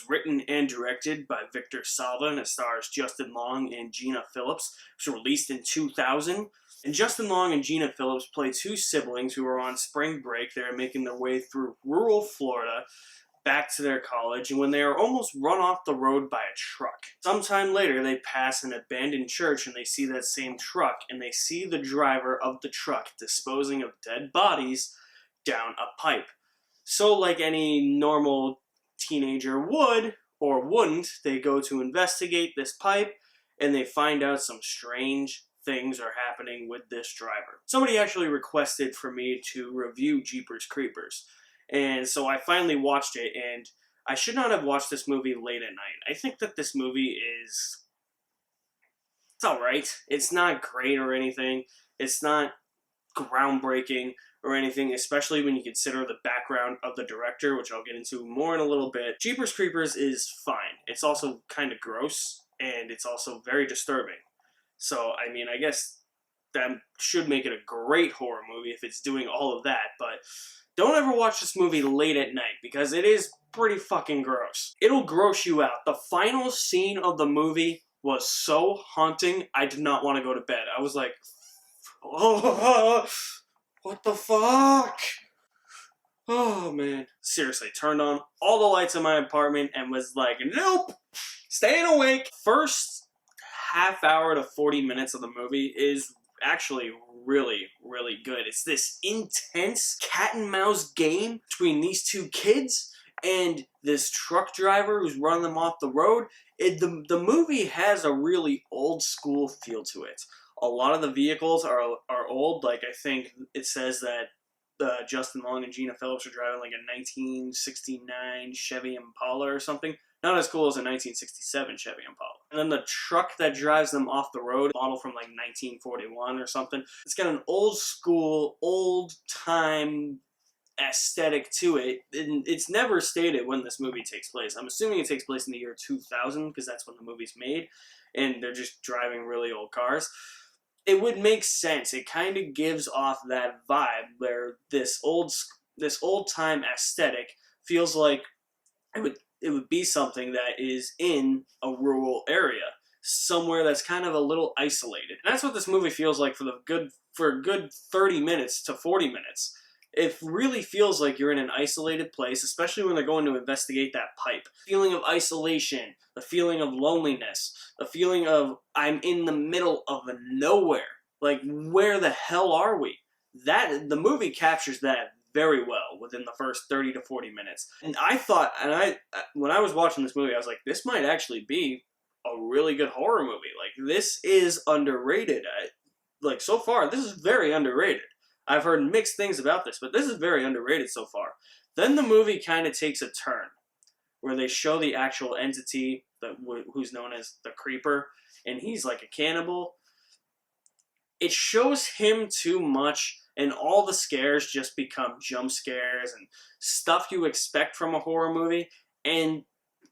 written and directed by Victor Salva, and it stars Justin Long and Gina Phillips. It was released in 2000. And Justin Long and Gina Phillips play two siblings who are on spring break. They're making their way through rural Florida back to their college, and when they are almost run off the road by a truck. Sometime later, they pass an abandoned church and they see that same truck, and they see the driver of the truck disposing of dead bodies down a pipe. So like any normal teenager would, or wouldn't, they go to investigate this pipe, and they find out some strange things are happening with this driver. Somebody actually requested for me to review Jeepers Creepers. And so I finally watched it, and I should not have watched this movie late at night. I think that this movie it's alright. It's not great or anything. It's not groundbreaking or anything, especially when you consider the background of the director, which I'll get into more in a little bit. Jeepers Creepers is fine. It's also kind of gross, and it's also very disturbing. So, I mean, I guess that should make it a great horror movie if it's doing all of that, but don't ever watch this movie late at night, because it is pretty fucking gross. It'll gross you out. The final scene of the movie was so haunting, I did not want to go to bed. I was like, oh, what the fuck? Oh, man. Seriously, turned on all the lights in my apartment and was like, nope, staying awake. First half hour to 40 minutes of the movie is actually really, really good. It's this intense cat and mouse game between these two kids and this truck driver who's running them off the road. The movie has a really old school feel to it. A lot of the vehicles are old. Like, I think it says that Justin Long and Gina Phillips are driving like a 1969 Chevy Impala or something. Not as cool as a 1967 Chevy Impala. And then the truck that drives them off the road, model from like 1941 or something, it's got an old school, old time aesthetic to it. And it's never stated when this movie takes place. I'm assuming it takes place in the year 2000 because that's when the movie's made, and they're just driving really old cars. It would make sense. It kind of gives off that vibe where this old time aesthetic feels like it would be something that is in a rural area, somewhere that's kind of a little isolated. And that's what this movie feels like for a good 30 minutes to 40 minutes. It really feels like you're in an isolated place, especially when they're going to investigate that pipe. The feeling of isolation, the feeling of loneliness, the feeling of I'm in the middle of nowhere. Like, where the hell are we? The movie captures that very well within the first 30 to 40 minutes. And I thought, when I was watching this movie, I was like, this might actually be a really good horror movie. Like, this is underrated. Like, so far, this is very underrated. I've heard mixed things about this, but this is very underrated so far. Then the movie kind of takes a turn, where they show the actual entity who's known as the Creeper, and he's like a cannibal. It shows him too much, and all the scares just become jump scares and stuff you expect from a horror movie, and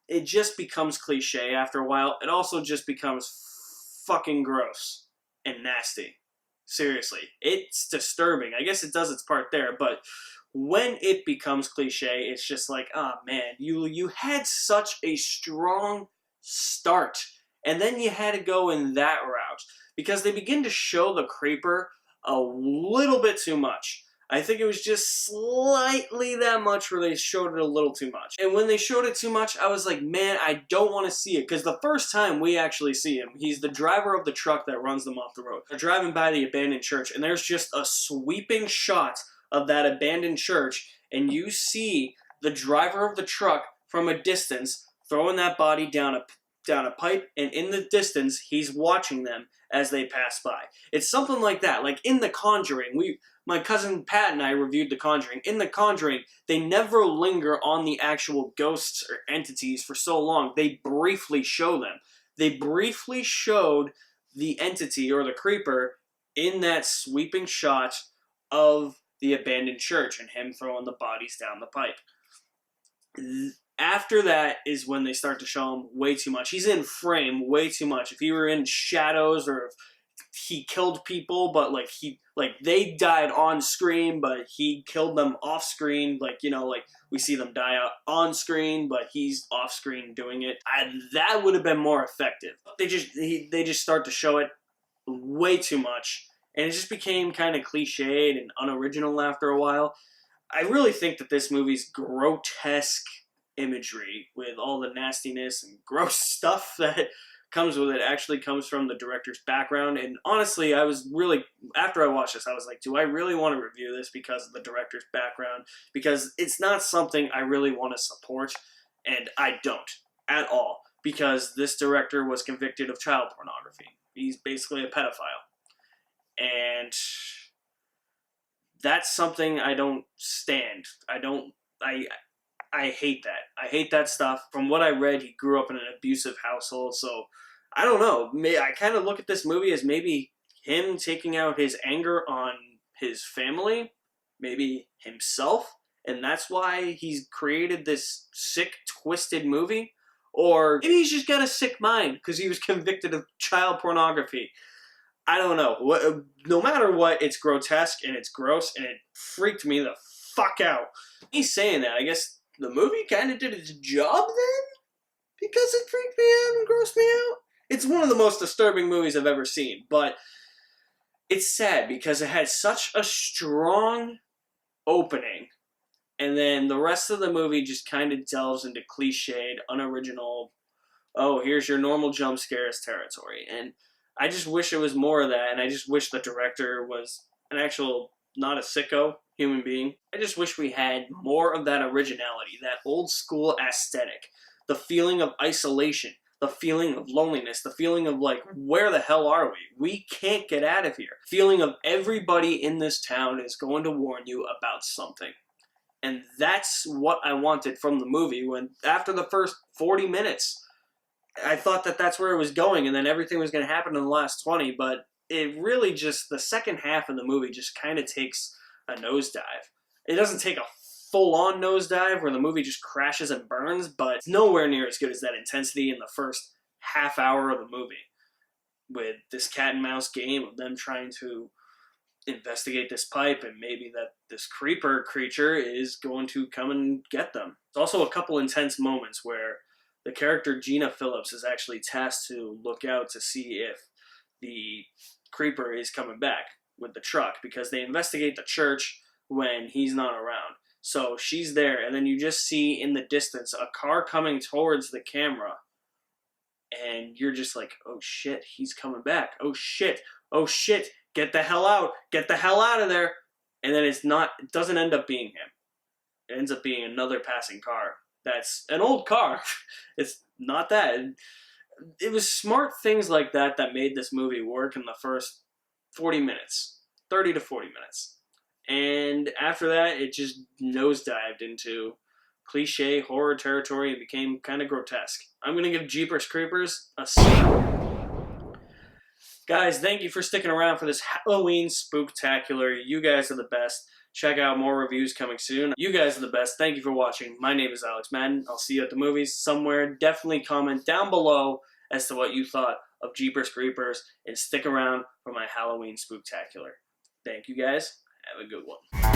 it just becomes cliche after a while. It also just becomes fucking gross and nasty. Seriously, it's disturbing. I guess it does its part there, but when it becomes cliche, it's just like, oh man, you had such a strong start, and then you had to go in that route, because they begin to show the Creeper a little bit too much. I think it was just slightly that much where they showed it a little too much. And when they showed it too much, I was like, man, I don't want to see it. Because the first time we actually see him, he's the driver of the truck that runs them off the road. They're driving by the abandoned church, and there's just a sweeping shot of that abandoned church, and you see the driver of the truck from a distance throwing that body down a pipe, and in the distance, he's watching them as they pass by. It's something like that. Like in The Conjuring, my cousin Pat and I reviewed The Conjuring. In The Conjuring, they never linger on the actual ghosts or entities for so long. They briefly show them. They briefly showed the entity or the Creeper in that sweeping shot of the abandoned church and him throwing the bodies down the pipe. After that is when they start to show him way too much. He's in frame way too much. If he were in shadows, or if he killed people, but like he Like, they died on screen, but he killed them off screen. Like, you know, like, we see them die on screen, but he's off screen doing it. That would have been more effective. They just start to show it way too much, and it just became kind of cliched and unoriginal after a while. I really think that this movie's grotesque imagery with all the nastiness and gross stuff that comes with it actually comes from the director's background. And honestly, I was really, after I watched this, I was like, do I really want to review this because of the director's background? Because it's not something I really want to support, and I don't at all, because this director was convicted of child pornography. He's basically a pedophile. And that's something I don't stand. I hate that. I hate that stuff. From what I read, he grew up in an abusive household, so I don't know. I kind of look at this movie as maybe him taking out his anger on his family, maybe himself, and that's why he's created this sick, twisted movie. Or maybe he's just got a sick mind because he was convicted of child pornography. I don't know. No matter what, it's grotesque and it's gross, and it freaked me the fuck out. He's saying that. I guess the movie kind of did its job then? Because it freaked me out and grossed me out? It's one of the most disturbing movies I've ever seen, but it's sad because it had such a strong opening, and then the rest of the movie just kind of delves into cliched, unoriginal, oh, here's your normal jump scares territory. And I just wish it was more of that, and I just wish the director was an actual, not a sicko human being. I just wish we had more of that originality, that old school aesthetic, the feeling of isolation, the feeling of loneliness, the feeling of like, where the hell are we? We can't get out of here. Feeling of everybody in this town is going to warn you about something. And that's what I wanted from the movie, when after the first 40 minutes, I thought that that's where it was going, and then everything was going to happen in the last 20, but it really just, the second half of the movie just kind of takes a nosedive. It doesn't take a full-on nosedive where the movie just crashes and burns, but it's nowhere near as good as that intensity in the first half hour of the movie, with this cat and mouse game of them trying to investigate this pipe, and maybe that this creeper creature is going to come and get them. There's also a couple intense moments where the character Gina Phillips is actually tasked to look out to see if the creeper is coming back with the truck, because they investigate the church when he's not around. So she's there, and then you just see in the distance a car coming towards the camera, and you're just like, oh shit, he's coming back. Oh shit, get the hell out, get the hell out of there. And then it doesn't end up being him. It ends up being another passing car. That's an old car. It's not that. It was smart things like that that made this movie work in the first 40 minutes. 30 to 40 minutes. And after that, it just nosedived into cliche horror territory and became kind of grotesque. I'm going to give Jeepers Creepers a C. Guys, thank you for sticking around for this Halloween Spooktacular. You guys are the best. Check out more reviews coming soon. You guys are the best. Thank you for watching. My name is Alex Madden. I'll see you at the movies somewhere. Definitely comment down below as to what you thought of Jeepers Creepers, and stick around for my Halloween Spooktacular. Thank you guys. Have a good one.